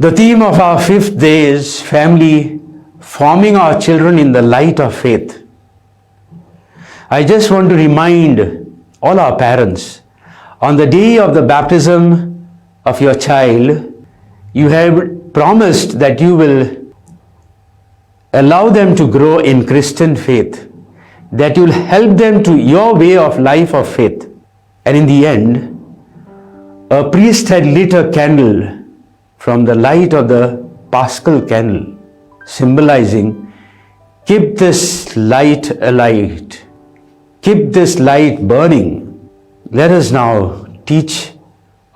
The theme of our fifth day is family, forming our children in the light of faith. I just want to remind all our parents, on the day of the baptism of your child, you have promised that you will allow them to grow in Christian faith, that you will help them to your way of life of faith. And in the end, a priest had lit a candle from the light of the Paschal candle, symbolizing, keep this light alight, keep this light burning. Let us now teach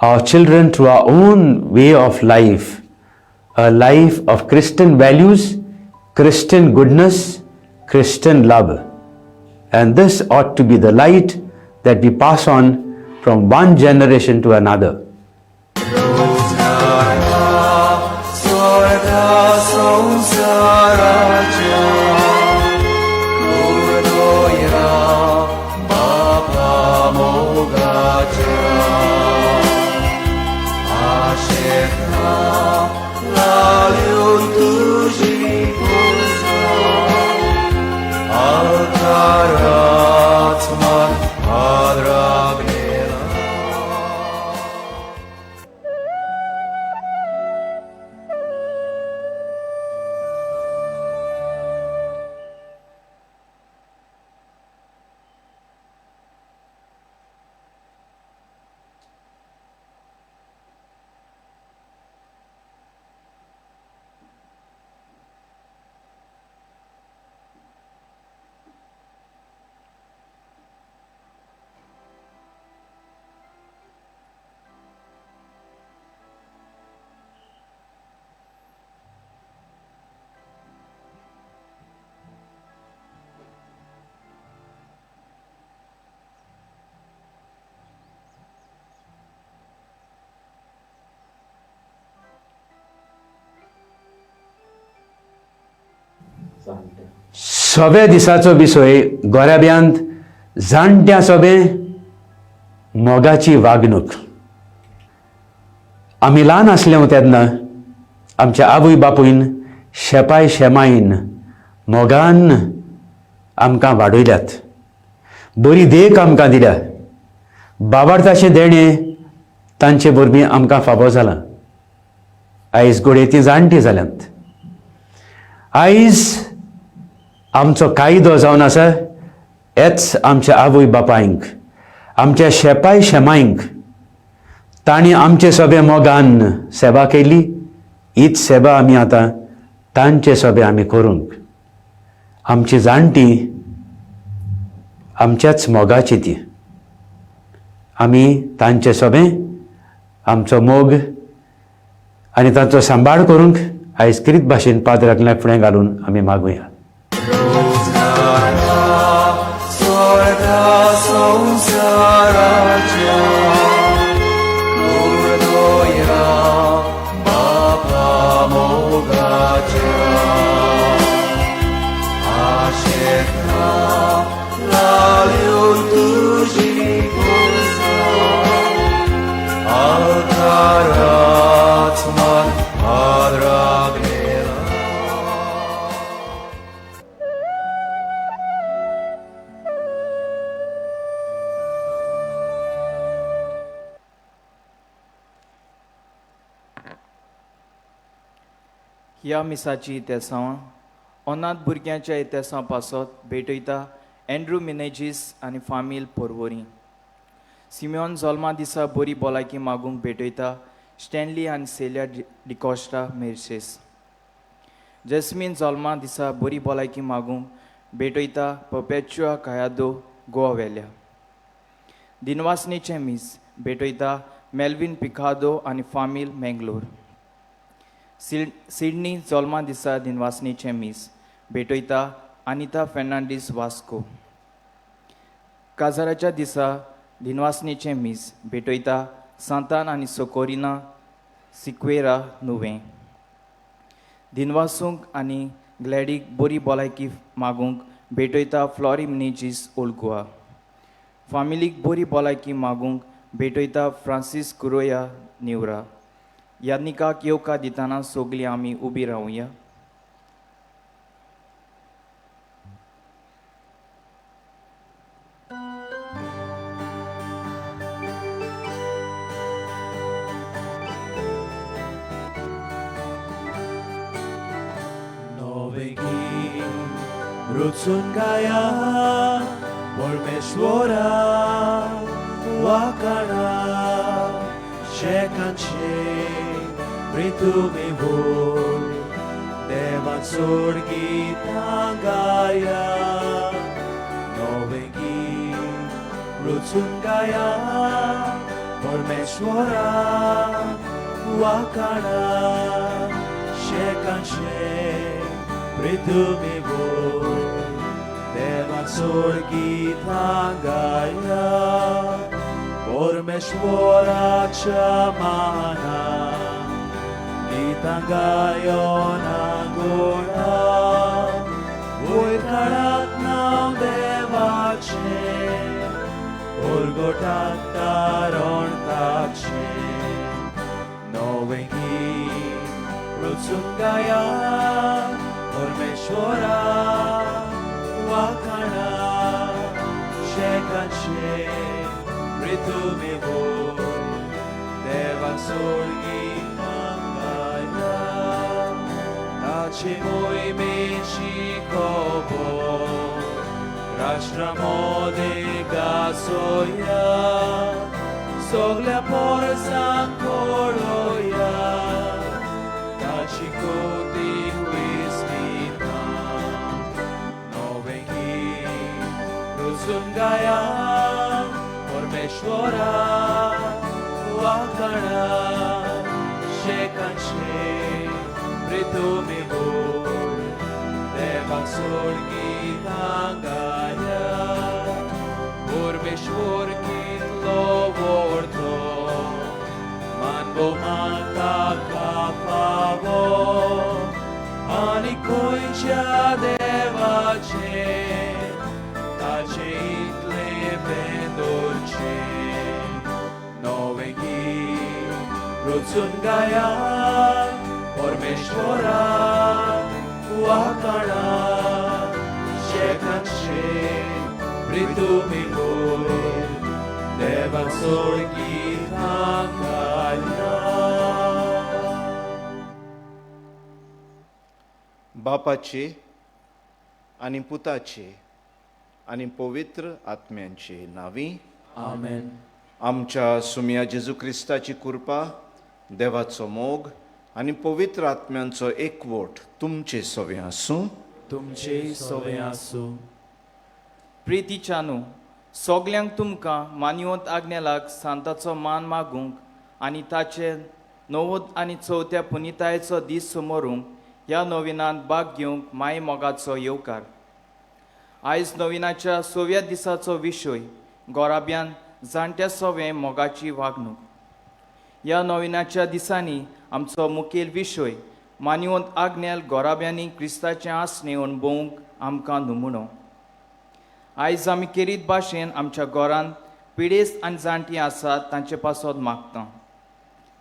our children through our own way of life, a life of Christian values, Christian goodness, Christian love. And this ought to be the light that we pass on from one generation to another. सोबे दिसाचो विशय गोऱ्याब्यांत जाणट्या सोबे मोगाची वागणूक. आमी ल्हान आसले तेन्ना आमच्या आवय बापूयन शेपाय शेमाईन मोगान आमकां वाडयल्यात, बरी देख आमकां दिल्या. बाबार्थाचें देणें तांचे बरवीं आमकां फाबो जालां. आयज घोडये तीं जाणटीं जाल्यांत. आयज आमचो कायदो जावन आसा हेच आमच्या आवय बापायंक, आमच्या शेपाय शेमायंक तांणी आमचे सोबे मोगान सेवा केली. हीच सेवा आमी आतां तांचे सोबे आमी करूंक. आमची जाणटीं आमच्याच मोगाची ती. आमी तांचे सोबे आमचो मोग आनी तांचो सांबाळ करूंक आयज किरीत भाशेन पाद्राकल्याक फुडें घालून आमी मागुया. ह्या मिसाची इतिहासां अनाथ भुरग्यांच्या इतिहासां पासत भेटयता एंड्रू मिनेजीस आनी फामील पोरवोरी. सिमियोन जल्मा दिसा बरी भलायकी मागूंक भेटयता स्टॅनली आनी सेलिया डिकॉस्टा मेर्सेस. जॅस्मीन जल्मा दिसा बरी भलायकी मागूंक भेटयता पर्पेच्युआ कायादो गोवा वेल्या. दिनवासनेचे मीस भेटयता मेल्विन पिकादो आनी फामील मेंगलोर. सिडनी जल्मा दिसा दिनवासनेचे मीस भेटयता अनिता फेर्नांडीस वास्को. काजाराच्या दिसा दिनवासनेचे मीस भेटयता सांतान आनी सोकोरिना सिक्वेरा नुवें. दिनवासूंक आनी ग्लॅडीक बरी भलायकी मागूंक भेटयता फ्लॉरी मिनेजीस ओल्ड गोवा. फामिलीक बरी भलायकी मागूंक भेटयता फ्रांसीस कुरोया न्यूरा. याज्ञिकाक येवकार दिताना सगळीं आमी उबी रावुया. Novegi Rutsungaya Pormeshwara Wakana Shekanche Prituvivur Devan Surgitangaya Novegi Rutsungaya Pormeshwara Wakana Shekanche Prituvivur Devan Surgitangaya Pormeshwaracha Mahana Gitangaya Nagora Voikarat Nam Devache Urgotat Taron Tache Novengi Rutsungaya Pormeshwara Wakana Shekanche Prituvivur Devan Surgitangaya Tache Moi Mechi Kobo Rashramode Gasoya Soglia Porzan Koroya Tache Koti Huismita Novengi Rutsungaya Pormeshwara Wakana Shekanche Prituvivur Devan Surgitangaya Pormeshwar Kitlo Vorto Manvo Mata Kapavo Ani Koicha Devache Tache Itle Bedorche Novengi Rutsungaya Pormeshwara Wakana Shekanche Prituvivur Devan Surgitangaya बापाचे आणि पुताचे आणि पवित्र आत्म्यांचे नावी Amen. आमच्या सुम्या जेजू क्रिस्ताची कृपा देवाचो मोग आणि पवित्र आत्म्यांचो एकवट तुमचे सवे आसूं. तुमचे सवे आसूं. प्रितीच्यानो सगल्यांक तुमकां मानवंत आज्ञेलाक सांताचो मान मागूंक आनी ताचे 90 आनी 4थ्या पुनितायेचो दीस समोरूंक ह्या नविनांत भाग घेवंक माय मोगाचो येवकार. आयज नविनाच्या 6व्या दिसाचो विशय गोराब्यान जाणट्या सवे मोगाची वागणूक. ह्या नविनाच्या दिसांनी आमचो मुखेल विशय मानवंत आज्ञेल गोराब्यांनी क्रिस्ताचें आसणे अणभवूंक आमकां नमुनो. आयज आमी केरीत भाशेन आमच्या घरांत पिडेस्त आनी जाणटीं आसात तांचे पासत मागता.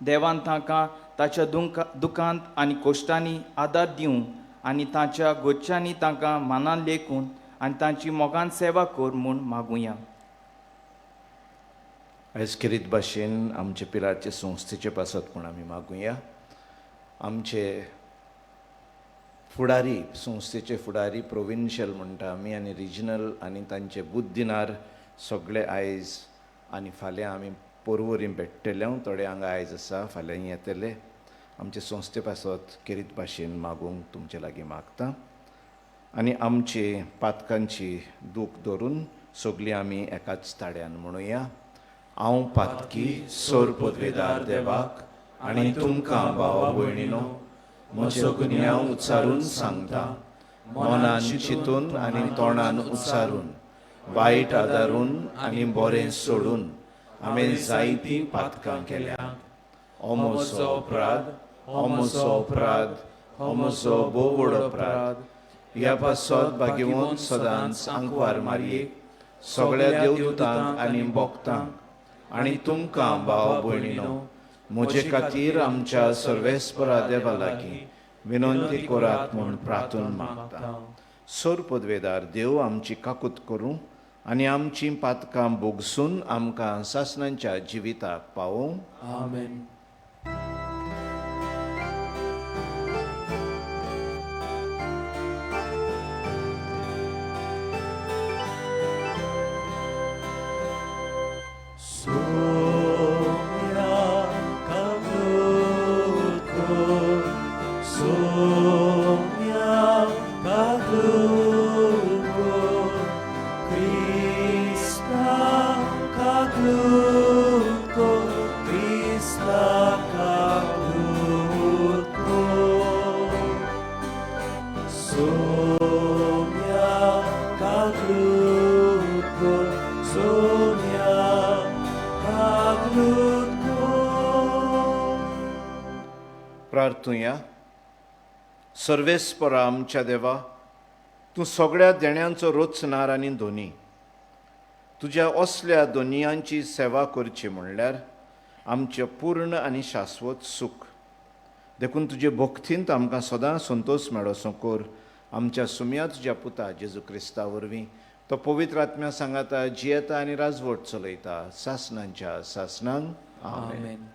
देवान तांकां ताच्या दुखांत आनी कोश्टांनी आदार दिवं आनी तांच्या गोच्च्यांनी तांकां मनान लेखून आनी तांची मोगान सेवा कर म्हूण मागुया. आयज किरीत भाशेन आमचे पिलारचे संस्थेचे पासत म्हूण आमी मागुया. आमचे फुडारी संस्थेचे फुडारी प्रोविन्शियल म्हणटा आमी आनी रिजनल आनी तांचे बुद्धीनार सगळे आयज आनी फाल्यां आमी पोरवोरी भेट्टले. थोडे हांगा आयज आसा, फाल्यां येतले. आमचे संस्थे पासत किरीत भाशेन मागूंक तुमचे लागीं मागता. आनी आमची पातकांची दूख धरून सगळीं आमी एकाच ताड्यान म्हणुया. हांव पातकी सोर पदवेदार देवाक आनी तुमकां भावा भयणीनो म्हज्यो गुन्यांव उच्चारून सांगता. मनान चिंतून आनी तोंडान उच्चारून वायट आदारून आनी बरें सोडून हांवें जायतीं पातकां केल्यात. हो म्हजो अपराध, हो म्हजो अपराध, हो म्हजो भोव व्हड अपराध. ह्या पासत भाग्यवंत सदांच आंकवार मारयेक सगळ्या देवदूतांक आनी भक्तांक आनी तुमकां भाव भयणीनो म्हजे खातीर आमच्या सर्वेस्परा देवा लागीं विनंती करात म्हूण प्रार्थून मागता. सोर पदवेदार देव आमची काकूत करूं आनी आमची पातकां बोगसून आमकां सासणांच्या जिविताक पावोवं. आमेन. प्रार्थुया. सर्वेस्परा आमच्या देवा, तूं सगळ्या देण्यांचो रचणार आनी धोनी. तुज्या असल्या दोनयांची सेवा करची म्हणल्यार आमचें पूर्ण आनी शाश्वत सुख. देखून तुजे भक्तींत आमकां सदां संतोश मेळोसो कर. आमच्या सुम्या तुज्या पुता जेजू क्रिस्ता वरवीं तो पवित्र आत्म्या सांगाता, जियेता आनी राजवट चलयता सासणांच्या सासणांक. आमेन.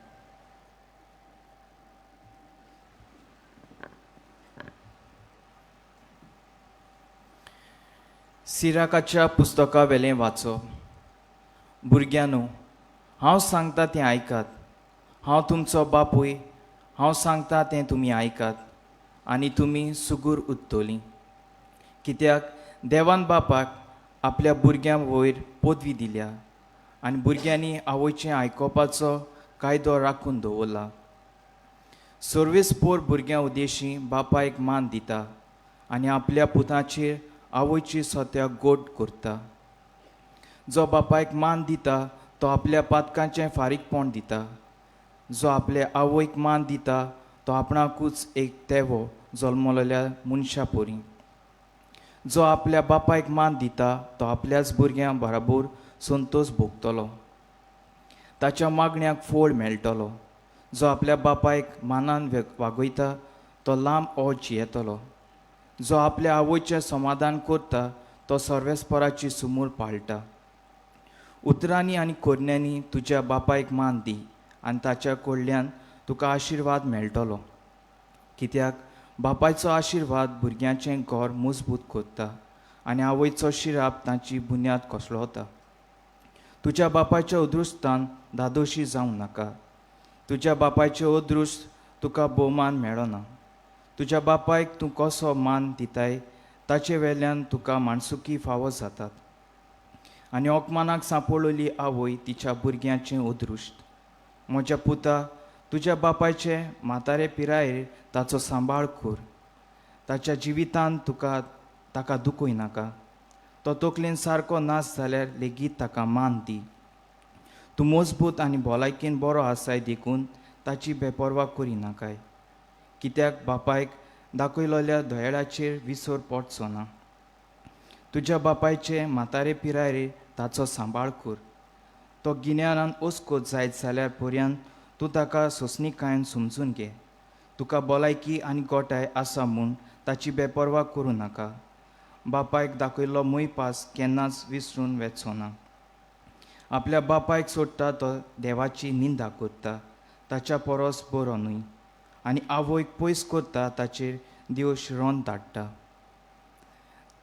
सिराकाच्या पुस्तका वेलें वाचप. भुरग्यांनो, हांव सांगता तें आयकात. हांव तुमचो बापूय. हांव सांगता तें तुमी आयकात आनी तुमी सुगूर उत्तोलीं. कित्याक देवान बापाक आपल्या भुरग्यां वयर पदवी दिल्या आनी भुरग्यांनी आवयचें आयकोपाचो कायदो राखून दवरला. सर्वेस्पोर भुरग्यां उद्देशी बापायक मान दिता आनी आपल्या पुताचेर आवयची सत्या गोड करता. जो बापायक मान दिता तो आपल्या पातकांचें फारीकपण दिता. जो आपल्या आवयक मान दिता तो आपणाकूच एक तेवो जल्मलेल्या मनशा परी. जो आपल्या बापायक मान दिता तो आपल्याच भुरग्यां बराबर संतोश भोगतलो. ताच्या मागण्याक फळ मेळटलो. जो आपल्या बापायक मानान वागयता तो लांब ओज येतलो. जो आपल्या आवयचें समाधान करता तो सर्वेस्पराची सुमूर पाळटा. उतरांनी आनी कोरण्यांनी तुज्या बापायक मान दी आनी ताच्या कडल्यान तुका आशिर्वाद मेळटलो. कित्याक बापायचो आशिर्वाद भुरग्याचें घर मजबूत करता आनी आवयचो शिराप तांची बुन्याद कोसळोता. तुज्या बापायच्या अदृश्टान दादोशी जावं नाका. तुज्या बापायचें अदृश्ट तुका भोवमान मेळना. तुज्या बापायक तूं कसो मान दिताय ताचे वेल्यान तुका माणसुकी फावो जातात. आनी ओकमानाक सांपळिल्ली आवय तिच्या भुरग्याचें अदृश्ट. म्हज्या पुता, तुज्या बापायचे म्हातारे पिरायेर ताचो सांबाळ कर. ताच्या जिवितांत ताका दुखूय नाका. तो तकलेन सारको नाच जाल्यार लेगीत ताका मान दी. तूं मजबूत आनी भलायकेन बरो आसाय देखून ताची बेपरवा करी नाकाय. कित्याक बापायक दाखयलोल्या दोयेळाचेर विसर पडचो ना. तुज्या बापायचे म्हातारे पिरायेर ताचो सांबाळ कर. तो गिन्यानान ओस्कोत जायत जाल्यार पर्यंत तूं ताका सोंसणीकायेन समजून घे. तुका भलायकी आनी गोठाय आसा म्हूण ताची बेपरवा करूं नाका. बापायक दाखयल्लो मोयपास केन्नाच विसरून वेचो ना. आपल्या बापायक सोडटा तो देवाची निंदा करता, ताच्या परस बरो न्हय. आनी आवयक पयस करता ताचेर देव शिरोन धाडटा.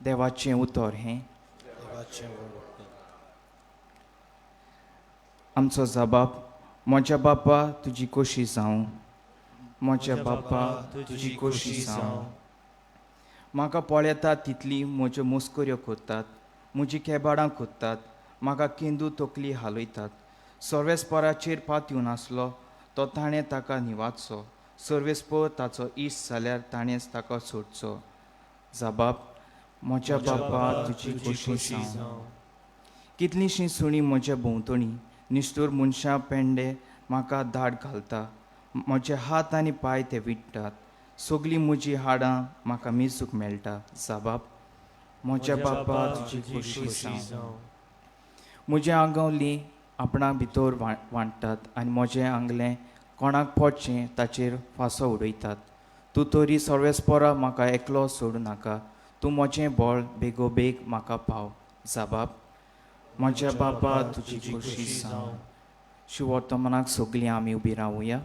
देवाचें उतर हें. आमचो जबाब. म्हज्या बापा तुजी खोशी जावं. म्हज्या बापा तुजी खोशी जावं. म्हाका पळयता तितली म्हज्यो मस्कऱ्यो करतात. म्हजी केबाडां कोत्तात. म्हाका केंदू तकली हालयतात. सर्वेस्पराचेर पातून आसलो तो ताणें ताका निवाडचो. सर्वेस्पर ताचो इश्ट जाल्यार ताणेंच ताका सोडचो. जबाब. म्हज्या बापा तुजी खोशी जावं. कितलींशीं सुणीं म्हज्या भोंवतणी निश्ठूर मनशां पेंडे म्हाका धाड घालता. म्हजे हात आनी पांय ते विडटात. सगलीं म्हजीं हाडां म्हाका मेजूंक मेळटा. जबाब. म्हज्या बापा तुजी खोशी जावं. म्हजें आंगवलीं आपणा भितर वांटतात आनी म्हजें आंगलें कोणाक पडचें ताचेर फांसो उडयतात. तूं तरी सर्वेस्परा म्हाका एकलो सोडूं नाका. तूं म्हजें बळ बेगोबेग म्हाका पाव. जबाब: म्हज्या बाबा तुजी खोशी जावं. शिव वर्तमानाक सगळीं आमी उबी रावुया.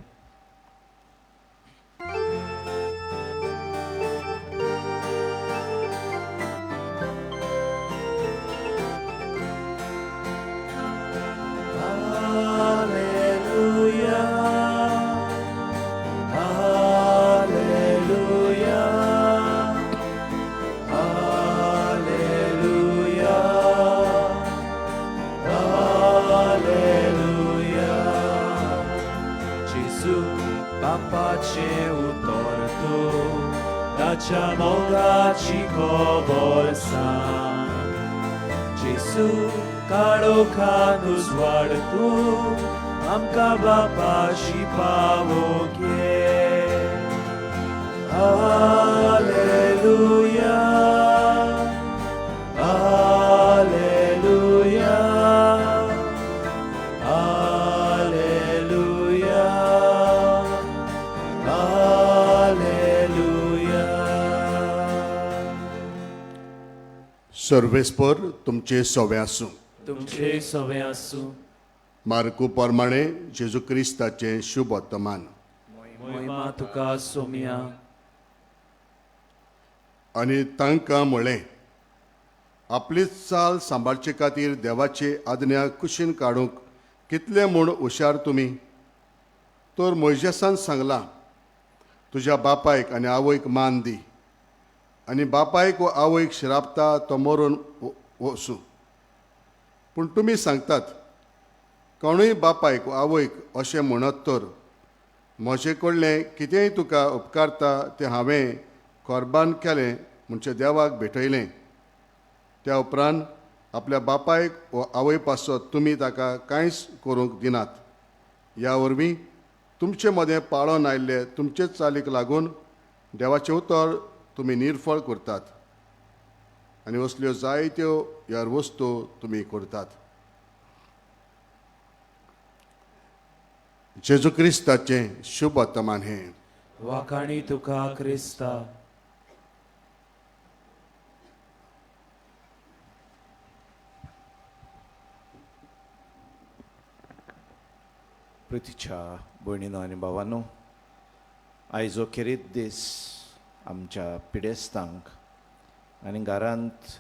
Papacie utortu, dacia moga cicho bolsa. Jesu, karoka nus wartu, amka bapashi pavokie. Alleluia, Alleluia, Alleluia. सर्वेस्पर तुमचे सवे आसूं. तुमचे सवे आसूं. मार्कू प्रमाणे जेजू क्रिस्ताचे शुभ वर्तमान. मोहिमा तुका सोम्या. आनी तांकां म्हळें, आपली चाल सांबाळचे खातीर देवाची आज्ञा कुशीन काडूंक कितले म्हूण हुशार तुमी. तर मोइजेसान सांगलां, तुज्या बापायक आनी आवयक मान दी, आनी बापायक व आवयक श्रापता तो मरून वचूं. पूण तुमी सांगतात, कोणूय बापायक व आवयक अशें म्हणत तर म्हजे कडलें कितेंय तुका उपकारता तें हांवें कोर्बान केलें म्हणजे देवाक भेटयलें. त्या उपरांत आपल्या बापायक व आवय पासत तुमी ताका कांयच करूंक दिनात. ह्या वरवीं तुमचे मदें पाळोन आयिल्ले तुमचेच चालीक लागून देवाचें उतर तुमी निर्फळ करतात, आनी असल्यो जायत्यो ह्या वस्तू तुमी करतात. जेजू क्रिस्ताचें शुभ वर्तमान हें. वाखाणी तुका क्रिस्ता. प्रितीच्या भयणीनो आनी भावांनो, आयजो खेरीत दीस आमच्या पिडेस्तांक आनी घरांत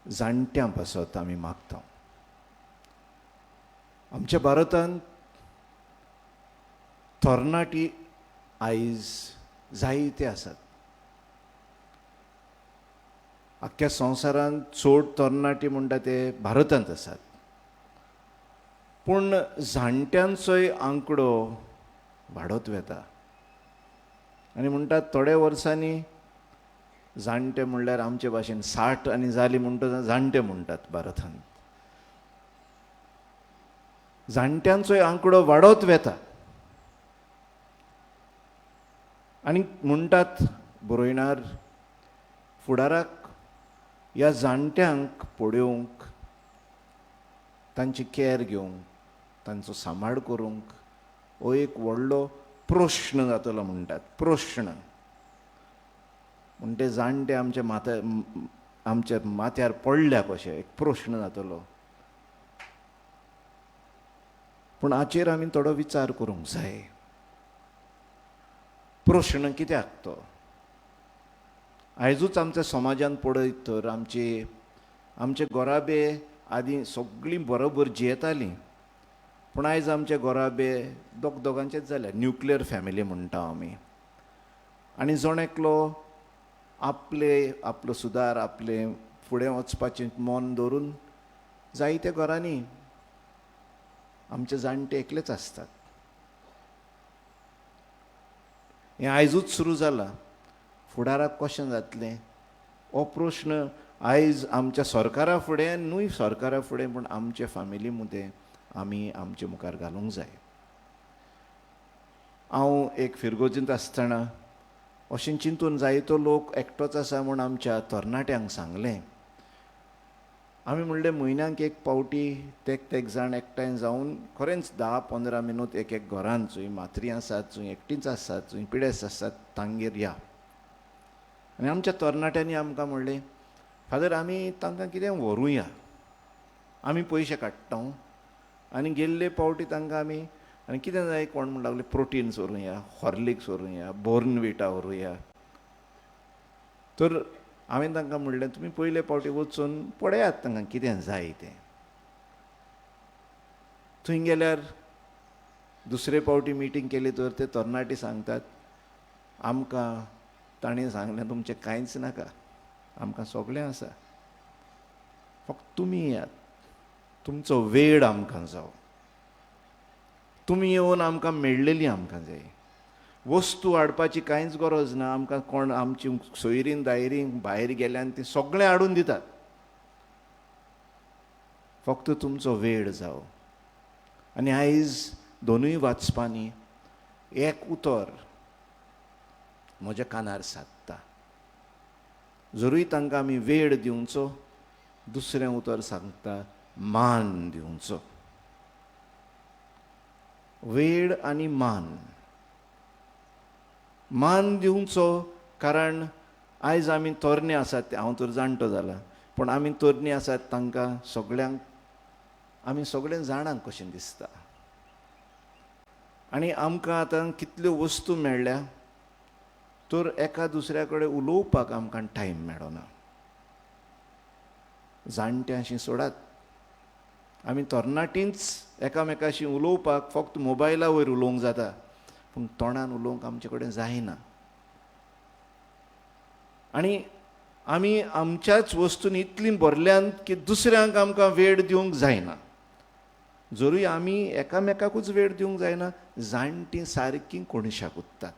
जाणट्यां पासत आमी मागता. आमच्या भारतांत तरणाटी आयज जायते आसात. आख्ख्या संवसारांत चड तरणाटी म्हणटा ते भारतांत आसात. पूण जाणट्यांचोय आंकडो वाडत वेता. आनी म्हणटात थोड्या वर्सांनी जाणटे म्हणल्यार आमचे भाशेन 60 आनी जाली म्हणटा जाणटे म्हणटात भारतांत. जाणट्यांचोय आंकडो वाडत वेता. आनी म्हणटात बरोयणार, फुडाराक ह्या जाणट्यांक पळोवंक, तांची कॅर घेवंक, तांचो सांबाळ करूंक हो एक व्हडलो प्रश्न जातलो म्हणटात. प्रश्न म्हणटे जाणटे आमच्या माथ्यार पडल्या कशें एक प्रश्न जातलो. पूण हाचेर आमी थोडो विचार करूंक जाय. प्रश्न कित्याक तो? आयजूच आमच्या समाजान पळयत तर आमचे गोराबे आदीं सगळीं बरोबर जियेतालीं, पूण आयज आमचे गोराबे दोगांचेच जाल्यार. न्युक्लियर फॅमिली म्हणटा आमी. आनी जण एकलो आपलो सुदार, आपले फुडें वचपाचें मन दवरून जायत्या घरांनी आमचे जाणटे एकलेच आसतात. हें आयजूच सुरू जालां. फुडाराक कशें जातलें हो प्रश्न आयज आमच्या सरकारा फुडें, न्हय सरकारा फुडें, पूण आमचे फॅमिली मदें आमी आमचे मुखार घालूंक जाय. हांव एक फिरगोजींत आसतना अशें चिंतून जायतो लोक एकटोच आसा म्हूण आमच्या तरणाट्यांक सांगलें, आमी म्हणलें म्हयन्याक एक पावटी तेक जाण एकठांय जावन खरेंच 10-15 मिनट एक घरान चूय मात्री आसात चूय एकटीच आसात चूय पिडेस्त आसात तांगेर या. आनी आमच्या तरणाट्यांनी आमकां म्हणलें फादर आमी तांकां कितें व्हरूया, आमी पयशे काडटा आनी गेल्ले पावटी तांकां आमी आनी कितें जाय कोण म्हणूंक लागले प्रोटीन्स व्हरूया, हॉर्लिक्स व्हरूया, बोर्नविटा व्हरूया. तर हांवें तांकां म्हणलें तुमी पयले पावटी वचून पळयात तांकां कितें जाय तें. थंय गेल्यार दुसरे पावटी मिटींग केली तर ते तरणाटी सांगतात आमकां ताणें सांगलें तुमचें कांयच नाका, आमकां सगळें आसा, फक्त तुमी येयात, तुमचो वेळ आमकां जावो, तुमी येवन आमकां मेळ्ळेली आमकां जाय. वस्तू हाडपाची कांयच गरज ना, आमकां कोण आमची सोयरीन दायरीन भायर गेल्यान ती सगळें हाडून दितात, फक्त तुमचो वेळ जावो. आनी आयज दोनूय वाचपांनी एक उतर म्हज्या कानार सादता. जरूय तांकां आमी वेळ दिवचो, दुसरें उतर सांगता मान दिवचो. वेळ आनी मान दिवचो, कारण आयज आमी तरणे आसात, हांव तर जाणटो जाला, पूण आमी तरणी आसात तांकां सगळ्यांक आमी सगळें जाणांक कशें दिसता. आनी आमकां आतां कितल्यो वस्तू मेळ्ळ्या तर एका दुसऱ्या कडेन उलोवपाक आमकां टायम मेळना. जाणट्यांशी सोडात, आमी तरणाटींच एकामेकाशी उलोवपाक फक्त मोबायला वयर उलोवंक जाता, पूण तोंडान उलोवंक आमचे कडेन जायना. आनी आमी आमच्याच वस्तूंनी इतलीं भरल्यांत की दुसऱ्यांक आमकां वेळ दिवंक जायना. जरूय आमी एकामेकाकूच वेळ दिवंक जायना, जाणटीं सारकीं कोणशाक उत्तात.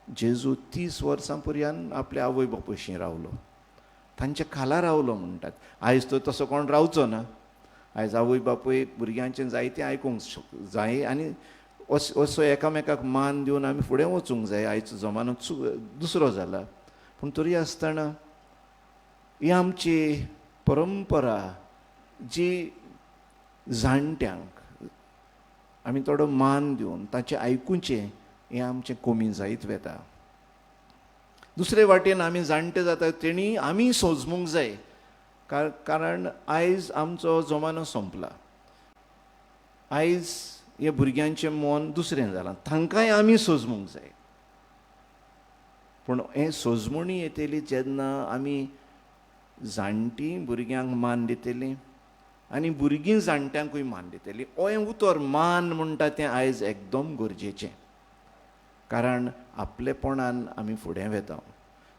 जेजू 30 वर्सां पर्यंत आपल्या आवय बापूयशी रावलो, तांच्या खाला रावलो म्हणटात. आयज तो तसो कोण रावचो ना. आयज आवय बापूय भुरग्यांचें जायतें आयकूंक जाय आनी असो एकामेकाक मान दिवन आमी फुडें वचूंक जाय. आयचो जमानो दुसरो जाला, पूण तरी आसतना ही आमची परंपरा जी जाणट्यांक आमी थोडो मान दिवन ताचें आयकुचें हें आमचें कमी जायत वता. दुसरे वाटेन आमी जाणटे जाता तेणी आमी सोजमूंक जाय, कारण आयज आमचो जमानो संपला. आयज हे भुरग्यांचें मन दुसरें जालां, तांकांय आमी सोजमूंक जाय. पूण हें सोजमणी येतली जेन्ना आमी जाणटीं भुरग्यांक मान दितलीं आनी भुरगीं जाणट्यांकूय मान दितलीं. हें उतर मान म्हणटा तें आयज एकदम गरजेचें, कारण आपलेपणान आमी फुडें वेता.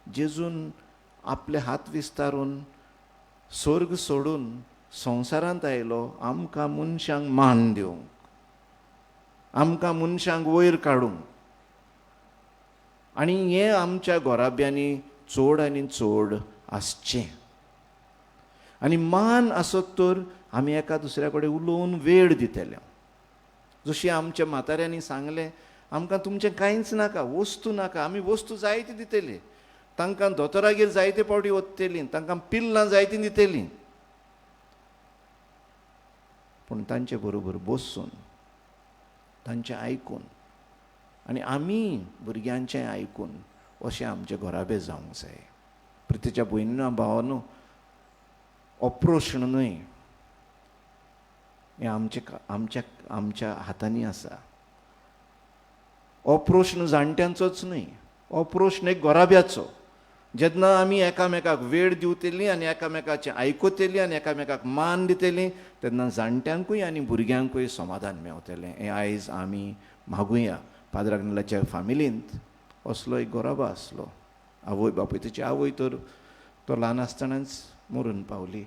जेजून आपले हात विस्तारून स्वर्ग सोडून संवसारांत आयलो आमकां मनशांक मान दिवंक, आमकां मनशांक वयर काडूंक. आनी हें आमच्या घोराब्यांनी चड आनी चड आसचें. आनी मान आसत तर आमी एका दुसऱ्या कडेन उलोवन वेळ दितले. जशी आमच्या म्हाताऱ्यांनी सांगलें, आमकां तुमचें कांयच नाका, वस्तू नाका, आमी वस्तू जायती दितली. तांकां दोतोरागेर जायते पावटी वतलीं, तांकां पिल्लां जायतीं दितलीं, पूण तांचे बरोबर बसून तांचें आयकून आनी आमी भुरग्यांचें आयकून अशें आमचे घोराबे जावंक जाय. प्रितीच्या भयणीनो भावानो, हो प्रश्न न्हय, हें आमच्या हातांनी आसा. हो प्रश्न जाणट्यांचोच न्हय, हो प्रश्न एक घोराब्याचो. जेन्ना आमी एकामेकाक वेळ दिवतलीं आनी एकामेकाचें आयकतलीं आनी एकामेकाक मान दितलीं, तेन्ना जाणट्यांकूय आनी भुरग्यांकूय समाधान मेवतलें. हें आयज आमी मागुया. फादर अग्नेलाच्या फॅमिलींत असलो एक घोराबा आसलो. आवय बापूय, तेची आवय तर तो ल्हान आसतनाच मरून पावली,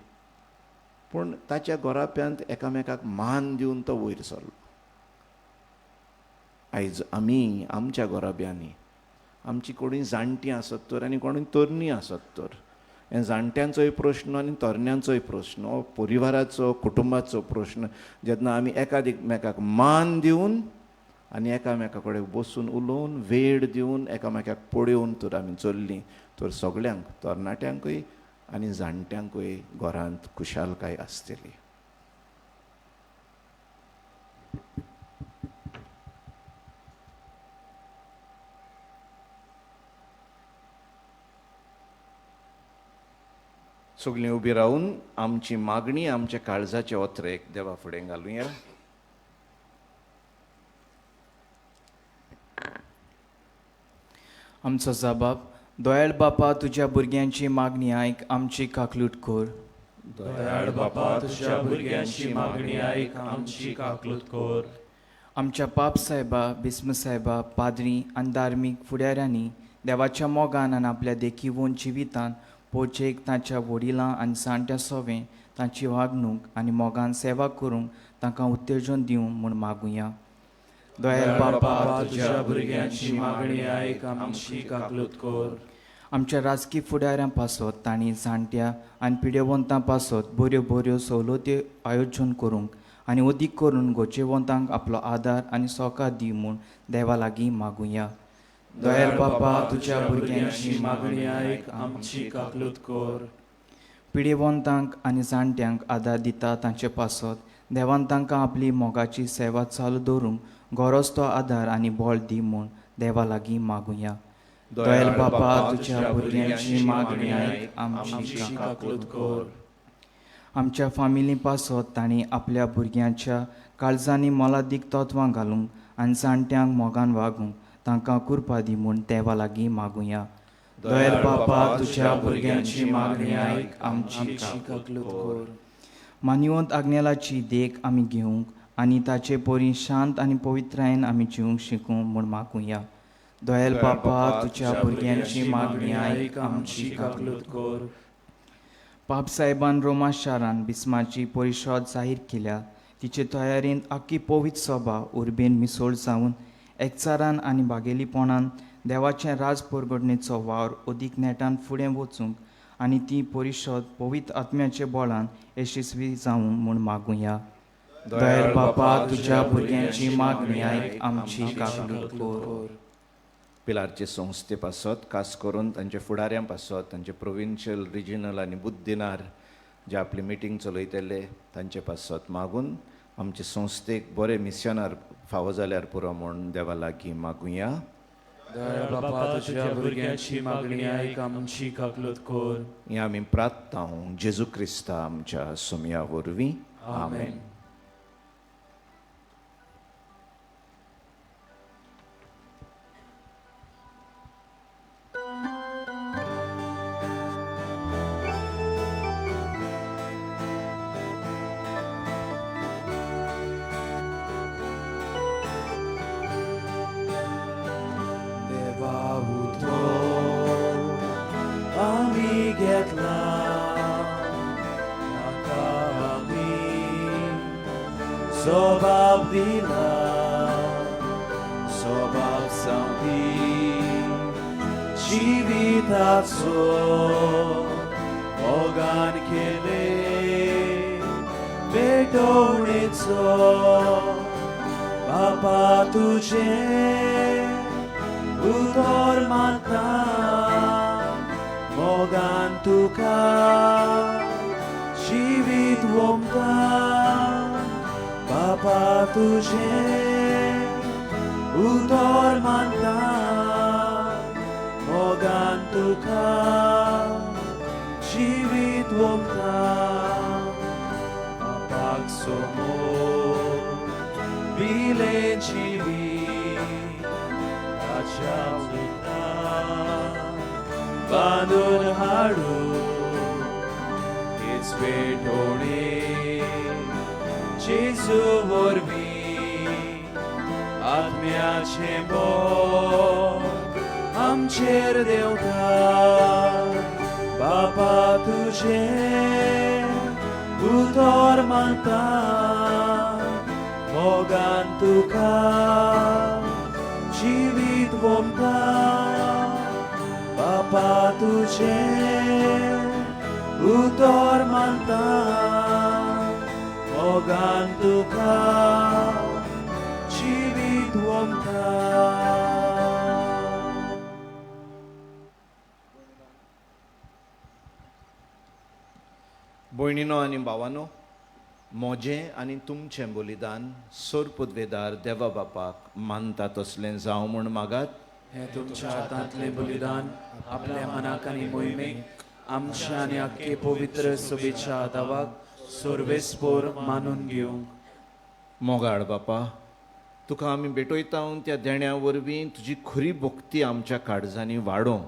पूण ताच्या घोराब्यांत एकामेकाक मान दिवन तो वयर सरलो. आयज आमी आमच्या घोराब्यांनी आमची कोणी जाणटीं आसत तर आनी कोणी तरणी आसत तर, हे जाणट्यांचोय प्रश्न आनी तरण्यांचोय प्रश्न, हो परिवाराचो कुटुंबाचो प्रश्न. जेन्ना आमी एकामेकाक मान दिवन आनी एकामेका कडेन बसून उलोवन वेळ दिवन एकामेकाक पळयोवन तर आमी चल्लीं, तर सगळ्यांक तरणाट्यांकूय आनी जाणट्यांकूय घरांत खुशालकाय आसतली. सगळीं उबी रावन आमची मागणी आमच्या काळजाचे ओत्रेक देवा फुडें घालुया. आमचो जबाब. दोयाळ बापा, तुज्या भुरग्यांची मागणी आयक, आमची काकलूट कोर. दयाळ बापा, तुझ्या भुरग्यांची मागणी आयक, आमची काकलूत कोर. आमच्या पाप साहेबा, बिस्म साहेबा, पाद्री आनी धार्मीक फुडाऱ्यांनी देवाच्या मोगान आनी आपल्या देखीवून जिवितान पोचेक तांच्या वडिलां आनी जाणट्या सोवें तांची वागणूक आनी मोगान सेवा करूंक तांकां उत्तेजन दिवं म्हूण मागुया. दोयाळ बापा, तुझ्या भुरग्यांची मागणी आयक, आमची काकलूत कोर. आमच्या राजकी फुडाऱ्यां पासत तांणी जाणट्या आनी पिडेवंतां पासत बऱ्यो बऱ्यो सवलती आयोजन करूंक आनी अदीक करून गोचेवंतांक आपलो आदार आनी सोकार दी म्हूण देवा लागीं मागुया. दोयाळ बापा, तुज्या भुरग्यांची मागणी आयक, आमची काकलूत कोर. पिडेवंतांक आनी जाणट्यांक आदार दिता तांचे पासत देवान तांकां आपली मोगाची सेवा चालू दवरूंक गरज तो आदार आनी बळ दी म्हूण देवा लागीं मागुया. दोयाळ बापा, तुज्या भुरग्यांची मागणी आयक, आमची काकलूत कोर. आमच्या फामिली पासत तांणी आपल्या भुरग्यांच्या काळजांनी मोलादीक तत्वां घालूंक आनी जाणट्यांक मोगान वागूंक तांकां कृपा दी म्हूण देवा लागीं मागुया. दोयाळ बापा, तुज्या भुरग्यांची मागणी आयक, आमची काकलूत कोर. मानिवंत आग्नेलाची देख आमी घेवंक आनी ताचे पोरी शांत आनी पवित्रायेन आमी जिवंक शिकूं म्हूण मागुया. दोयाळ बापा, तुज्या भुरग्यांची मागणी आयक, आमची काकलूत कोर. पाप साहेबान रोमा शारान बिस्माची परिशद जाहीर केल्या. तिचे तयारेंत आख्खी पवित्र सभा उर्बेन मिसळ जावन एकचारान आनी बागेलीपणान देवाचे राज परगडणेचो वावर अदीक नेटान फुडें वचूंक आनी ती परिशद पवित्र आत्म्याचे बळान यशस्वी जावं म्हूण मागुया. दोयाळ बापा, तुज्या भुरग्यांची मागणी आयक, आमची काकलूत कोर. पिलारचे संस्थे पासत खास करून तांच्या फुडाऱ्यां पासत तांचे प्रोविन्शियल रिजनल आनी बुद्दिनार जे आपली मिटींग चलयतले तांचे पासत मागून आमचे संस्थेक बरे मिशनार फावो जाल्यार पुरो म्हूण देवा लागीं मागुया. दयाळ बापा, तुझ्या भुरग्यांची मागणी आयक, आमची काकलूत कोर. हें आमी प्रार्थना जेजू क्रिस्ता आमच्या सुमया वरवीं. आमेन. आमी घेतला ताका आमी सोबाब दिला, सोबाब सांगपी जिविताचो मोगान केले भेटवणेचो. बापा तुझे उतर माता मोगान तुका जिवीत वोमता. बापा तुझे उतर माता मोगान तुका जिवीत वोमता. बापाक समोर बिले जिवीत ताच्या बांदून हाडू हेच भेटोणे जेजू वरवीं आत्म्याचे बोल आमचेर देवता. बापा तुझे उतर मानता मोगान तुका जिवीत वोमता. बापा तुझे उतर मानता मोगान तुका जिवीत वोमता. भयणीनो आनी भावानो, म्हजें आनी तुमचें बलिदान सोर पदवेदार देवा बापाक मानता तसलें जावं म्हूण मागात. हे तुमच्या हातांतले बलिदान आपल्या मनाक आनी मोहिमेक आमच्या आनी आख्खे पवित्र सभेच्या आदावाक सोर्वेस्पोर मानून घेवंक. मोगाळ बापा, तुका आमी भेटयता त्या देण्या वरवीं तुजी खरी भक्ती आमच्या काळजांनी वाडोवं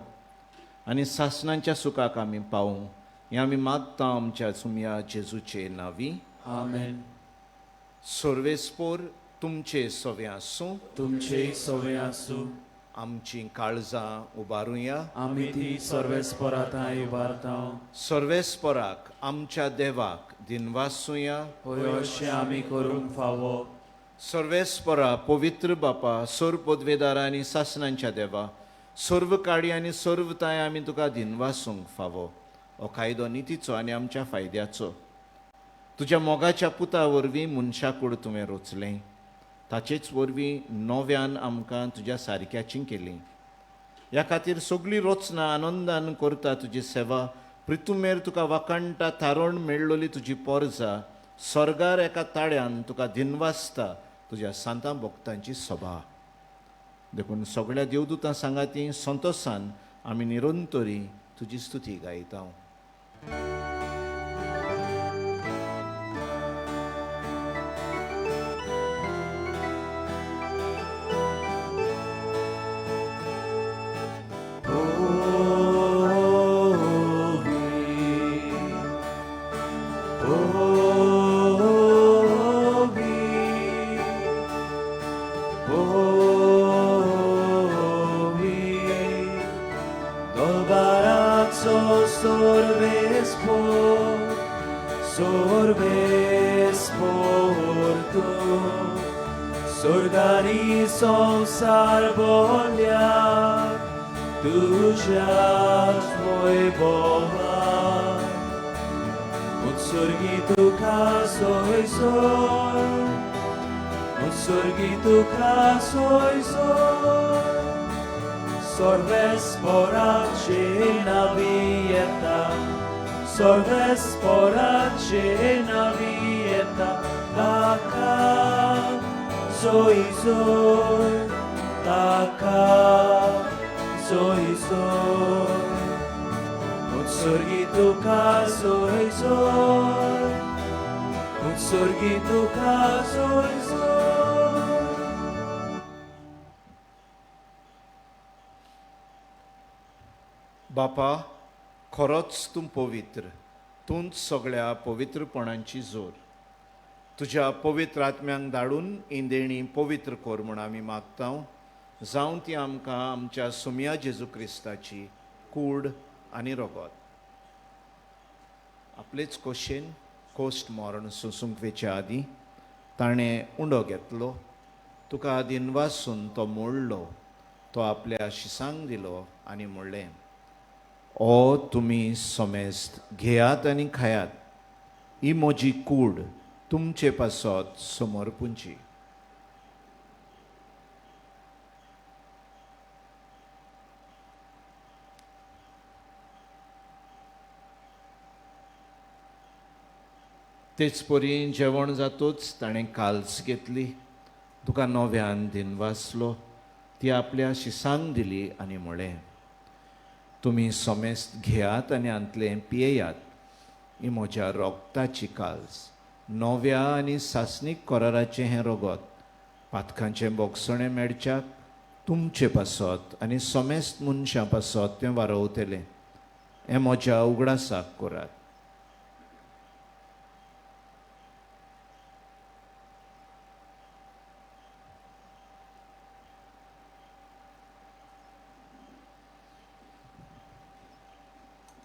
आनी सासणांच्या सुखाक आमी पावूं हें आमी मागता आमच्या सुमया जेजूचे नांवी. आमेन. सोर्वेस्पोर तुमचे सवे आसूं. तुमचे सवे आसूं. आमची काळजां उबारुया. आमी ती सर्वेस्पराताय उबारता. सर्वेस्पराक आमच्या देवाक दिनवासूया. होय अशें आमी करूंक फावो. सर्वेस्परा पवित्र बापा, सोर पदवेदारा आनी सासणांच्या देवा, सर्व काळी आनी सर्वताय आमी तुका दिनवासूंक फावो. हो कायदो नितीचो आनी आमच्या फायद्याचो. तुज्या मोगाच्या पुता वरवीं मनशाकूड तुवें रचलें, ताचेच वरवीं नव्यान आमकां तुज्या सारक्याचीं केलीं. ह्या खातीर सगळीं रचना आनंदान करता तुजी सेवा. प्रितुमेर तुका वाकणटा थारोण मेळ्ळोली तुजी पोरजां स्वर्गार एका ताळ्यान तुका दिनवासता तुज्या सांता भक्तांची सभा. देखून सगळ्या देवदूतां सांगाती संतोशान आमी निरंतरी तुजी स्तुती गायता. Sorgani संसार बोल्या तुझ्याच वैभवा उत्सर्गी तुका सोय सोय उत्सर्गी तुका सोय सोय सर्वेस्पराचे नावी येता सर्वेस्पराचे नावी येता ताका सोय सोय ताका सोय सोय उत्सर्गी तुका सोय सोय उत्सर्गी तुका सोय सोय. बापा, खरोच तूं पवित्र, तूंच सगळ्या पवित्रपणांची जोर. तुज्या पवित्र आत्म्यांक धाडून ही देणी पवित्र कोर म्हूण आमी मागता. जावं ती आमकां आमच्या सुमया जेजू क्रिस्ताची कूड आनी रगत. आपलेच खोशेन कोश्ट मरण सोंसूंक वेचे आदीं ताणें उंडो घेतलो. तुका दिनवासून तो मोडलो. तो आपल्या शिसांक दिलो आनी म्हणलें, ओ तुमी समेस्त घेयात आनी खायात. ही म्हजी कूड तुमचे पासत समर्पूंची. तेच परी जेवण जातूच ताणें काल्स घेतली. तुका नव्यान दिनवासलो. ती आपल्या शिसांक दिली आनी म्हळें, तुमी समेस्त घेयात आनी हांतलें पियेयात. ही म्हज्या रोगताची काल्स, नव्या आनी सासणीक कराराचें हें रगत. पातकांचें बोगसणें मेडच्याक तुमचे पासत आनी समेस्त मनशां पासत तें वारवतलें. हें म्हज्या उगडासाक करात.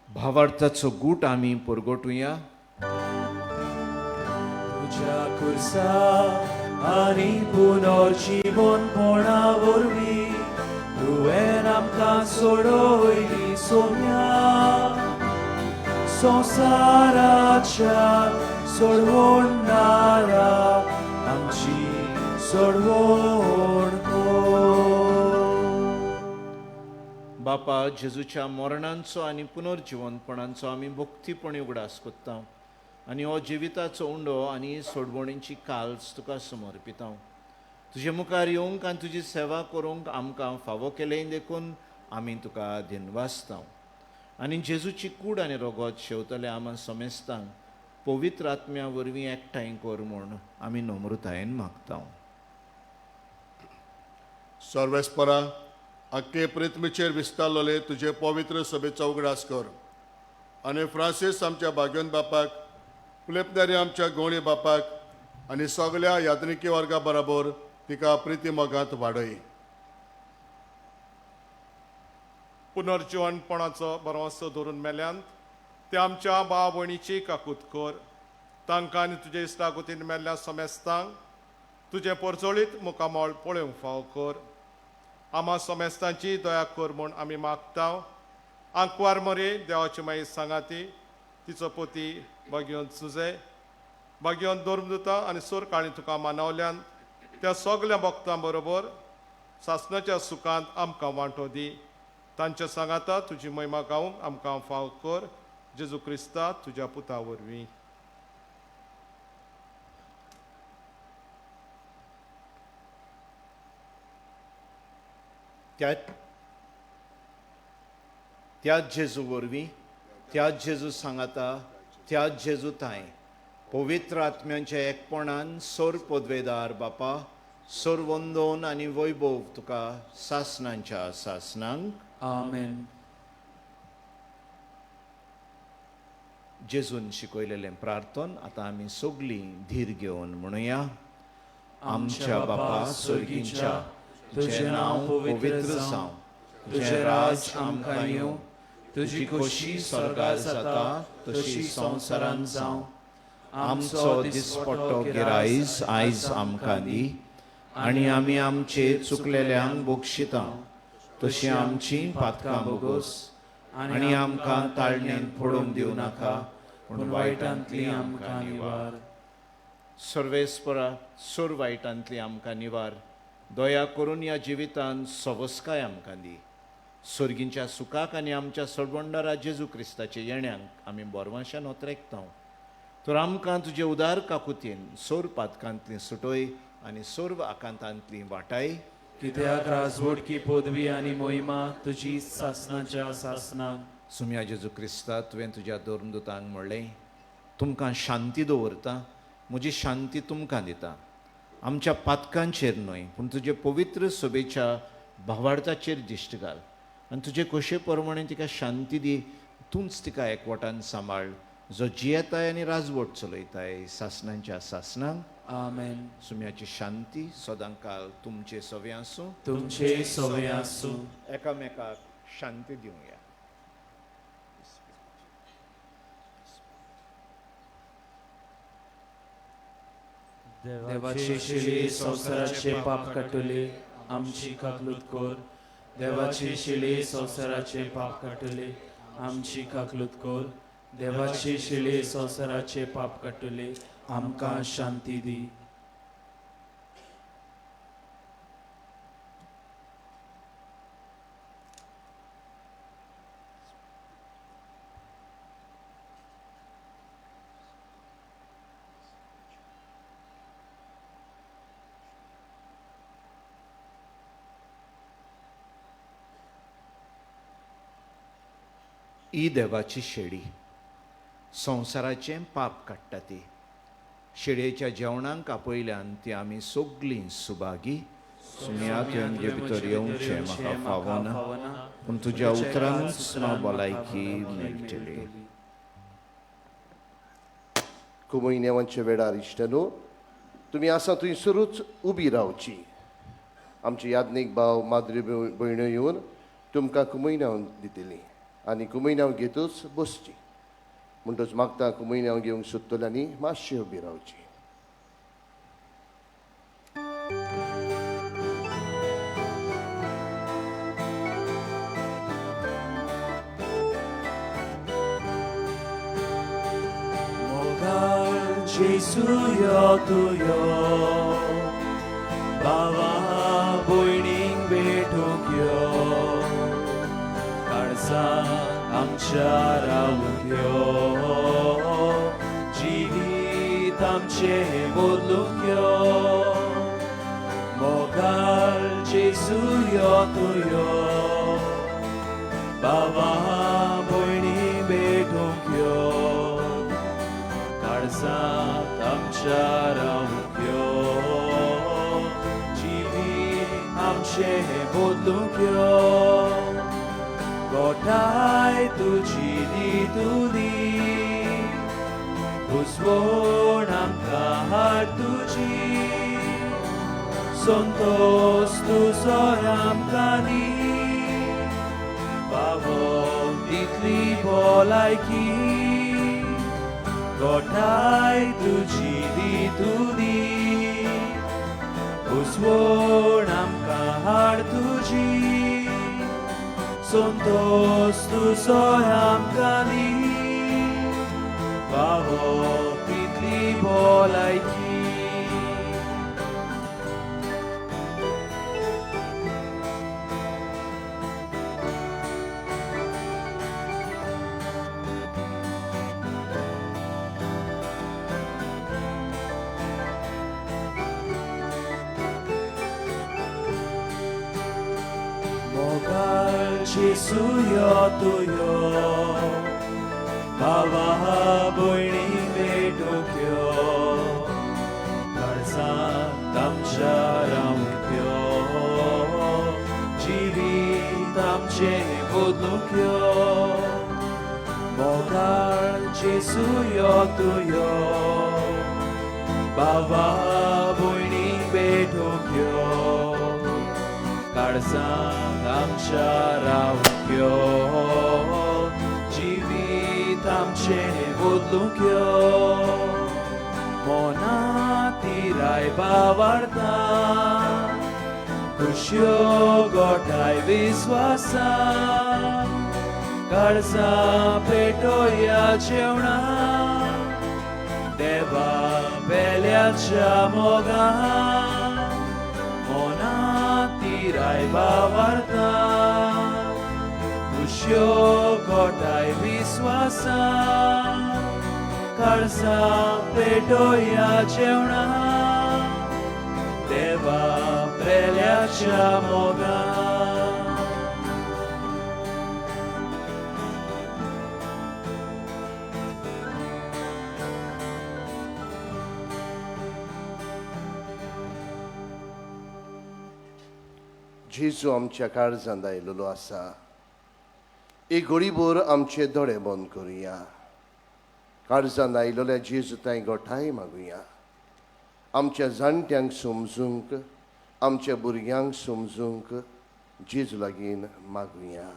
भावार्थाचो गूट आमी परगटुया. तुझ्या खुर्सा आनी पुनर्जीवनपणा वरवीं तुवें आमकां सोडयली सोम्या. संवसाराच्या सोडवणारा आमची सोडवण बापा, जेजूच्या मरणांचो आनी पुनर्जीवनपणांचो आमी भक्तीपणी उगडास कोत्ता. आनी हो जिविताचो उंडो आनी सोडवणीची काल्स तुका समर्पित हांव. तुजे मुखार येवंक आनी तुजी सेवा करूंक आमकां फावो केलें देखून आमी तुका दिनवासता. आनी जेजूची कूड आनी रगत शेवतले आमी समेस्तांक पवित्र आत्म्या वरवीं एकठांय कर म्हूण आमी नम्रतायेन मागता. सर्वेस्परा आख्खे प्रिथमेचेर विस्तारलेले तुजे पवित्र सभेचो उगडास कर आनी फ्रांसीस आमच्या भाग्यवन बापाक, फिलिप आमच्या गवळी बापाक आनी सगळ्या यात्रिकी वर्गा बरोबर तिका प्रिती मोगांत वाडय. पुनर्जीवनपणाचो बरोसो धरून मेल्यांत ते आमच्या भाव भयणीची काकूत कर. तांकां आनी तुजे इश्टागुतीन मेल्ल्या समेस्तांक तुजे परजोळीत मुखामोळ पळोवंक फाव कर. आमा समेस्तांची दया कर म्हूण आमी मागता. आंकवार मरे देवाची माई सांगाती, तिचो पोती भाग्योन सुजे, भाग्योन धर्मदुता आनी सोर काळी तुका मानवल्यान त्या सगळ्या भक्तां बरोबर सासणाच्या सुखांत आमकां वांटो दी. तांच्या सांगाता तुजी महिमा गावंक आमकां फाव कर. जेजू क्रिस्ता तुज्या पुता वरवीं. त्याच जेजू वरवीं, त्याच जेजू सांगाता, त्याच जेजू ताय पवित्र आत्म्यांच्या एकपणान सोर पदवेदार बापा, सोर वंदोन आनी वैभव तुका सासणांच्या सासणांक आमेन. जेजून शिकयलेलें प्रार्थन आतां आमी सगळीं धीर घेवन म्हणुया. आमच्या बापा स्वर्गीच्या, तुजें नांव पवित्र जावं, तुजें राज आमकां येवं, तुजी खोशी स्वर्गार जाता तशी संवसारांत जावं. आमचो दिसपट्टो गिरायज आयज आमकां दी आनी आमी आमचे चुकलेल्यांक बक्षिता तशी आमची पातकां बोगोस आनी आमकां ताळणेन पडोवंक दिवं नाका, पूण वायटांतली आमकां निवार. सर्वेस्परा सोर वायटांतली आमकां निवार. दया करून ह्या जिवितांत सवस्काय आमकां दी. सर्गींच्या सुखाक आनी आमच्या सडवंडारा जेजू क्रिस्ताचे येण्याक आमी बोरमाश्यान ओतरेकता. तर आमकां तुजे उदार काकुतीन सोर पातकांतली सुटोय आनी सोर्व आकांतांतली वाटाय. कित्याक राजवटकी पदवी आनी मोहिमा तुजी सासणाच्या सासणाक. सुम्या जेजू क्रिस्ता तुवें तुज्या धर्मदुतांक म्हणलें, तुमकां शांती दवरता, म्हजी शांती तुमकां दिता. आमच्या पातकांचेर न्हय पूण तुजे पवित्र सभेच्या भावार्थाचेर दिश्ट घाल आनी तुजे कशे प्रमाणे तिका शांती दी. तूंच तिका एकवटान सांबाळ, जो जियेताय आनी राजवट चलयताय सासणांच्या सासणांक. आमेन. सुम्याची शांती सदांकाल तुमचे सवे आसूं. तुमचे सवे आसूं. एकामेकाक शांती दिवया. देवाचे शिळे संवसाराचे पाप काटले, आमची काकलूत कर. देवाचे शिळे संवसाराचे पाप काटले, आमची काकलूत कर. देवाचे शिळे संवसाराचे पाप काटले, आमकां शांती दी. ही देवाची शेळी संवसाराचें पाप काडटा ती. शेळयेच्या जेवणांक आपयल्यान ती आमी सगळीं सुभागी. सुम्या तुजे भितर येवचें म्हाका फावना, पूण तुज्या उतरांच म्हाका भलायकी मेळटली. कुमयनेवांचे वेळार इश्टनो, तुमी आसा थंयसरूच उबी रावची. आमची याज्ञीक भाव माद्री भयण्यो येवन तुमकां कुमयनांव दितली आनी कुमयनांव घेतूच बसची. म्हणटूच मागता कुमयनांव घेवंक सोदतल्यांनी मातशी उबी रावची. Mogar Jesu yo tuyo, Baba boyning betuk yo, Karza amcha rauk yo, आमचे बदलूंक यो मोगाल जेजू यो तुयो बाबा भयणी भेटूंक यो काळजांत आमच्या रावूंक यो जिवीत आमचे बदलूंक यो गोठाय तुजी दितुली उजवण आमकां हाड तुजी संतोष तुजो आमकां दी बाबो तितली भलायकी गोठाय तुजी दितुली उजवण आमकां हाड तुजी संतोष तुजो आमकां दी बाबो तितली भलायकी 모갈 지수여 tuyo 바와 보이니 베도쿄 가르사 담자라우쿄 지비 담제 보도쿄 모갈 지수여 tuyo 바와 보이니 베도쿄 가르사 आमच्या रावक्यो जिवीत आमचे बदलूंक यो मोनाती रायबा वाडता खुशयो गोठाय विस्वासा काळजा पेटोया जेवणा देवा बेल्याच्या मोगा रायबा वार्ता खुशयो गोठाय विस्वासा काळजा पेटोया जेवणा देवा प्रेल्याच्या मोगा जेजू आमच्या काळजांत आयिल्लो आसा एक घडीभर आमचे दोळे बंद करुया काळजांत आयिल्ल्या जेजू ताई गोठाय मागुया आमच्या जाणट्यांक समजूंक आमच्या भुरग्यांक समजूंक जेजू लागीं मागुया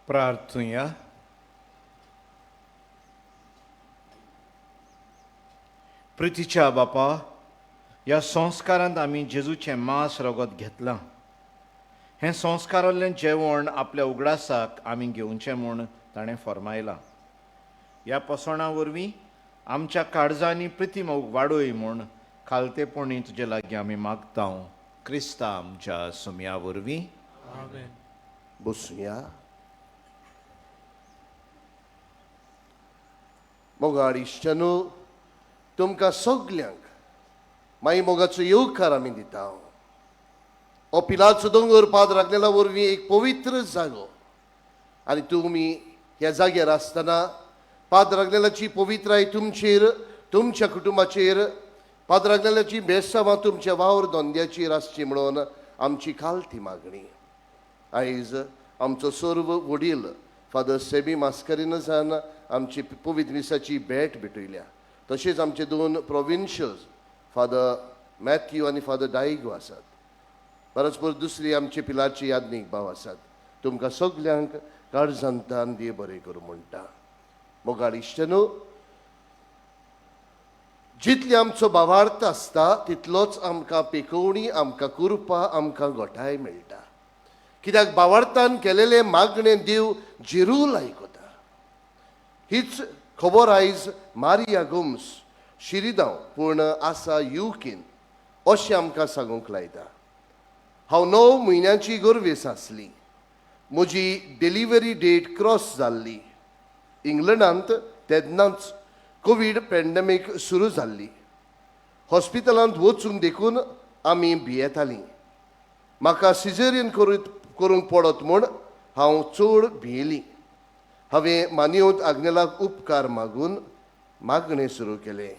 प्रार्थुया प्रितीच्या बापा ह्या संस्कारांत आमी जेजूचें मांस रगत घेतलां हें संस्कारांतलें जेवण आपल्या उगडासाक आमी घेवचें म्हूण ताणें फरमायलां ह्या पसणा वरवीं आमच्या काळजांनी प्रिती वाडोय म्हूण खालतेपणी तुजे लागीं आमी मागता क्रिस्ता आमच्या सुमया वरवीं बसूया मोगाड इश्टनो तुमकां सगल्यांक मागीर मोगाचो येवकार आमी दिता हो पिलाचो दोंगर पाद राखलेला वरवीं एक पवित्र जागो आनी तुमी ह्या जाग्यार आसतना पाद राखलेल्याची पवित्राय तुमचेर तुमच्या कुटुंबाचेर पाद राखलेल्याची बेसांवां तुमच्या वावर धंद्याचेर आसची म्हणून आमची खालती मागणी आयज आमचो सर्व वडील फादर सेबी मास्करीनजान आमची पवित्र मिसाची भेट भेटयल्या तशेंच आमचे दोन प्रोविन्शियल्स फादर मॅथ्यू आनी फादर डायगो आसात परस्पर दुसरी आमचे पिलाची यादनीक भाव आसात तुमकां सगल्यांक काळजांतान दिये बरें करूं म्हणटा मोगाड इश्टनो जितली आमचो भावार्थ आसता तितलोच आमकां पेकोवणी, आमकां कुरपा, आमकां गोठाय मेळटा. कित्याक भावार्थान केलेले मागणे देव जिरूल आयकता. हीच खबर आयज मारिया गोम्स शिरिदांव पूर्ण आसा युकेन अशें आमकां सांगूंक लायता. हांव 9 म्हयन्याची गर्वेस आसली. म्हजी डिलिव्हरी डेट क्रॉस जाल्ली. इंग्लंडांत तेन्नाच कोवीड पॅन्डेमीक सुरू जाल्ली. हॉस्पिटलांत वचूंक देखून आमी भियेतालीं. म्हाका सिझेरियन करूंक पडत म्हूण हांव चड भियेलीं. हांवें मानियोत आग्नेलाक उपकार मागून मागणें सुरू केलें.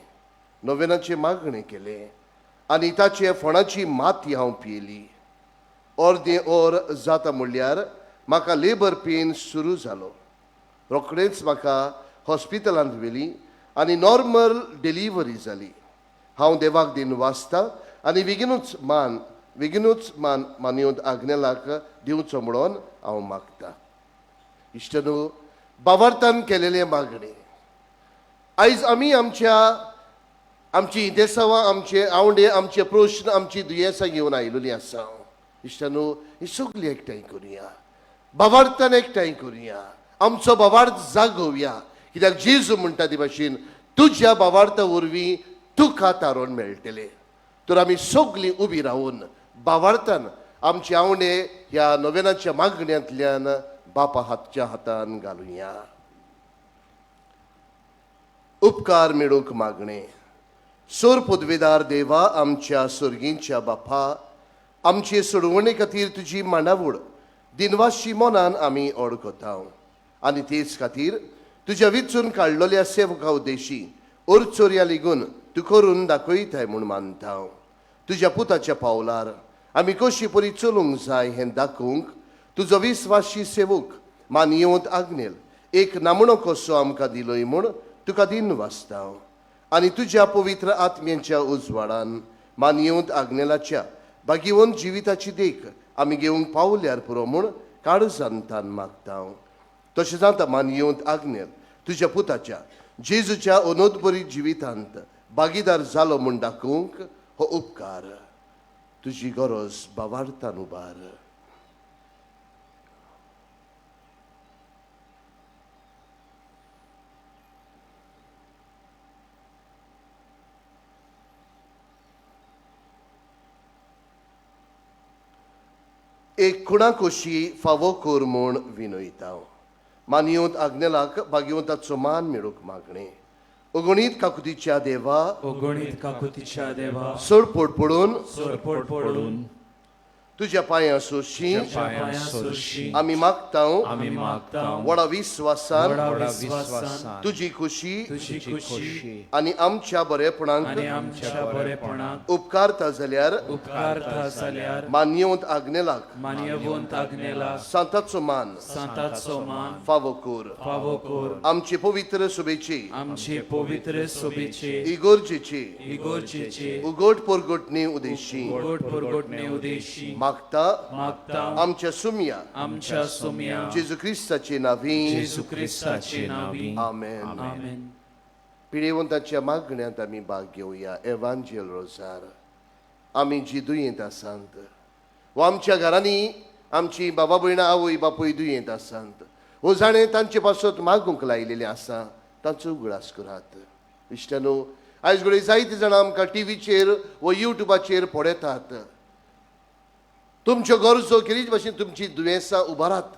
नोवेनाचे मागणें केलें आनी ताचे फणाची माती हांव पियेली. अर्दें ऑर जाता म्हणल्यार म्हाका लेबर पेन सुरू जालो. रोखडेंच म्हाका हॉस्पिटलांत व्हेलीं आनी नॉर्मल डिलिव्हरी जाली. हांव देवाक दिन वाचतां आनी बेगीनूच मान मानियोत आग्नेलाक दिवचो म्हणून हांव मागतां. इश्टनू, भावार्थान केलेले मागणे आयज आमी आमची देसावां, आमचे आवडे, आमचे प्रश्न, आमची दुयेंसां घेवन आयिल्लीं आसा. इश्टनू, ही सगळीं एकठांय करुया. भावार्थान एकठांय करुया. आमचो भावार्थ जागोवया. कित्याक जेजू म्हणटा ते भाशेन तुज्या भावार्था वरवीं तुका तारण मेळटलें. तर आमी सगळीं उबी रावन भावार्थान आमचे आवडे ह्या नोवेनाच्या मागण्यांतल्यान बापा हातच्या हातान घालुया. उपकार मेळूंक मागणे. सोर पदवेदार देवा, आमच्या सर्गींच्या बापा, आमचे सोडवणे खातीर तुजी मांडावळ दिनवाशी मनान आमी ओळखता. आनी तेच खातीर तुज्या विचून काडलेल्या सेवका उद्देशी ओरचोऱ्या लेगून तूं करून दाखयताय म्हूण मानता. तुज्या पुताच्या पावलार आमी कशी परी चलूंक जाय हें दाखोवंक तुजो विस्वासी सेवक मानियोत आग्नेल एक नामणो कसो आमकां दिलोय म्हूण तुका दिन वाचता. आनी तुज्या पवित्र आत्म्याच्या उजवाडान मानियोत आग्नेलाच्या भागिवंत जिविताची देख आमी घेवंक पावल्यार पुरो म्हूण काळजांतान मागता. तशें जाता मानियोत आग्नेल तुज्या पुताच्या जेजूच्या अनोदबरी जिवितांत भागीदार जालो म्हूण दाखोवंक हो उपकार तुजी गरज भावार्थान उबार. एक खुणाकोशी फावो कोर म्हूण विनयता. मानियोत आग्नेलाक भाग्यवंताचो मान मेळूंक मागणे. अगणीत काकुतीच्या देवा, अगणित काकुतीच्या देवा, सोडपोट पडून सोडपोट पडून तुज्या पांयां सोशी पांयां सोशी आमी मागता. आमी मागता. व्हडा विस्वासान व्हडा विस्वासान तुजी खुशी तुजी खुशी आनी आमच्या आनी बरेपणांक आमच्या बरेपणाक उपकारता जाल्यार उपकारता जाल्यार मानियोत आग्नेलाक मान्यवंत आग्नेला सांताचो मान सांताचो मान फावो कोर. फावो कोर. आमचे पवित्र सुबेचे आमचे पवित्र सोबेचे इगोर्जेचे इगोर्जेचे उगोट पोरगोटणे उदेशी गोड परगोटणे उदेशी मागता. मागता. आमच्या सुम्या आमच्या सोम्या जेजू क्रिस्ताचे नावी. जेजू क्रिस्ताचे नावी. आमेन. आमेन. पिडेवंताच्या मागण्यांत आमी भाग घेवया. एवांजेल रोजार. आमी जी दुयेंत आसात वा आमच्या घरांनी आमची बाबा भयणां आवय बापूय दुयेंत आसात वो जाणें तांचे पासत मागूंक लायलेलें आसा तांचो उगडास करात. इश्टनो, आयज घडये जायते जाणां आमकां टीव्हीचेर वा युट्यूबाचेर पळयतात. तुमच्यो गरजो केरीच भाशेन तुमची दुयेंसां उबारात.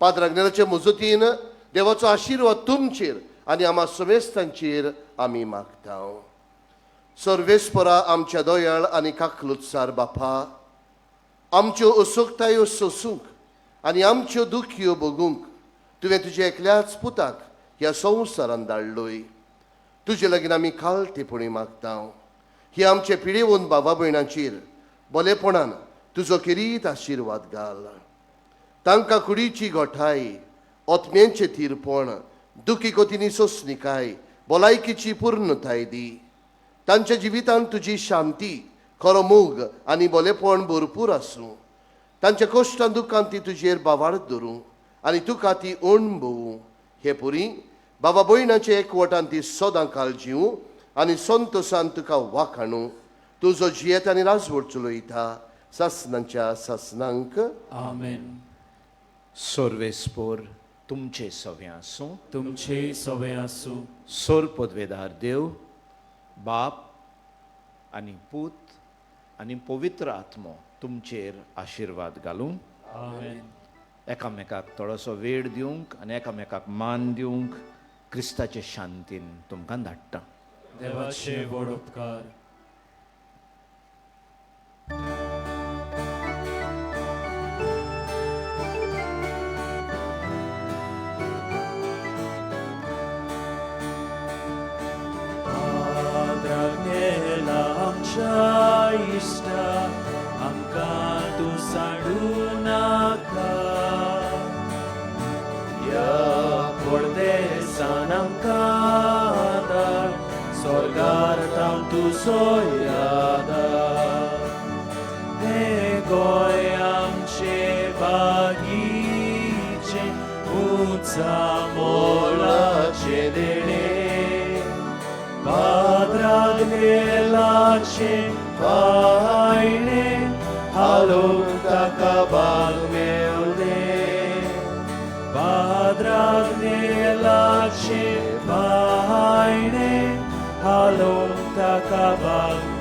पाद्र आग्नेलाच्या मजतीन देवाचो आशिर्वाद तुमचेर आनी आम्हा समेस्तांचेर आमी मागता. सर्वेस्परा आमच्या दोयाळ आनी काकलुत्सार बापा, आमच्यो असोगतायो सोसूंक आनी आमच्यो दुख्यो भोगूंक तुवें तुज्या एकल्याच पुताक ह्या संवसारांत धाडलोय. तुजे लागीं आमी खालतेपणी मागता. ही आमचे पिडेवंत बाबा भयणांचेर बलेपणान तुजो किरीत आशिर्वाद घाल. तांकां कुडीची गोठाय, ओतम्यांचें थीरपण, दुखी कोतींनी सोंसणिकाय, भलायकेची पूर्णताय दी. तांच्या जिवितांत तुजी शांती, खरो मोग आनी बलेपण भरपूर आसूं. तांच्या कश्टां दुखांत ती तुजेर बावार्थ धरूं आनी तुका ती अणभवूं. हे पुरी बाबा भयणाचे एकवटान ती सदां काळजीव आनी संतोशान तुका वाखाणू तुजो जियेत आनी राजवट चलोयता सासनांच्या सासनांक आमेन. सोर्वेस्पोर तुमचे सवे आसूं. तुमचे सवे आसूं. सोर पदवेदार देव बाप आनी पूत आनी पवित्र आत्मो तुमचेर आशिर्वाद घालूं. आमेन. एकामेकाक थोडोसो वेळ दिवंक आनी एकामेकाक मान दिवंक क्रिस्ताचे शांतीन तुमकां धाडटा. देवाचे व्हड उपकार. आमच्या इश्टा आमकां तूं सांडू नाका. या पडदेसान आमकां धाड स्वर्गार ताम तुजो यादार. हे गोंय आमचे बागीचे उंचा मोलाचे देणे. पाद्राग नेलाचे वायणे हालोक ताका बाग मेवले. पाद्राग नेलाचे वायणे हालोक ताका बाग